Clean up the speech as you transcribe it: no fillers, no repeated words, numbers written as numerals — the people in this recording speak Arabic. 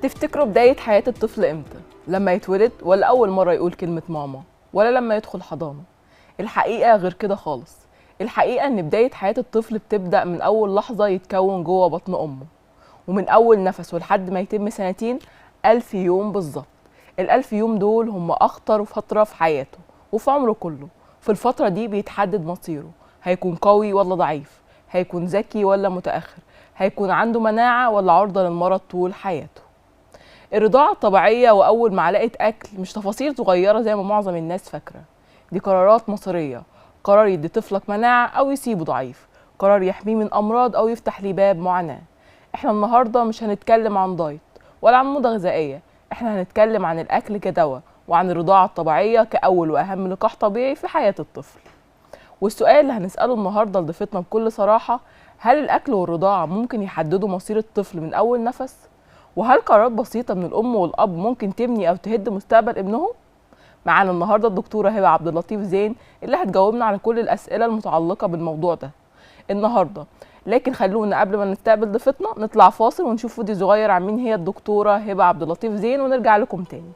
تفتكروا بداية حياة الطفل امتى؟ لما يتولد ولا أول مرة يقول كلمة ماما؟ ولا لما يدخل حضانة؟ الحقيقة غير كده خالص. الحقيقة إن بداية حياة الطفل بتبدأ من أول لحظة يتكون جوه بطن أمه، ومن أول نفسه لحد ما يتم سنتين، 1000 يوم بالظبط. ال1000 يوم دول هم أخطر فترة في حياته وفي عمره كله. في الفترة دي بيتحدد مصيره، هيكون قوي ولا ضعيف، هيكون ذكي ولا متأخر، هيكون عنده مناعة ولا عرضة للمرض طول حياته. الرضاعة الطبيعية وأول معلقة أكل مش تفاصيل صغيرة زي ما معظم الناس فاكرة، دي قرارات مصيرية. قرار يدي طفلك مناعة أو يسيبه ضعيف، قرار يحميه من أمراض أو يفتح ليه باب معاناة. احنا النهاردة مش هنتكلم عن دايت ولا عن موضة غذائية، احنا هنتكلم عن الأكل كدواء وعن الرضاعة الطبيعية كأول وأهم لقاح طبيعي في حياة الطفل. والسؤال اللي هنسأله النهاردة لضيفتنا بكل صراحة: هل الأكل والرضاعة ممكن يحددوا مصير الطفل من أول نفس؟ وهل قرارات بسيطة من الأم والأب ممكن تبني أو تهد مستقبل ابنهم؟ معانا النهاردة الدكتورة هبة عبد اللطيف زين اللي هتجاوبنا على كل الأسئلة المتعلقة بالموضوع ده النهاردة. لكن خلونا قبل ما نستقبل ضيفتنا نطلع فاصل ونشوف فيديو صغير عن مين هي الدكتورة هبة عبد اللطيف زين ونرجع لكم تاني.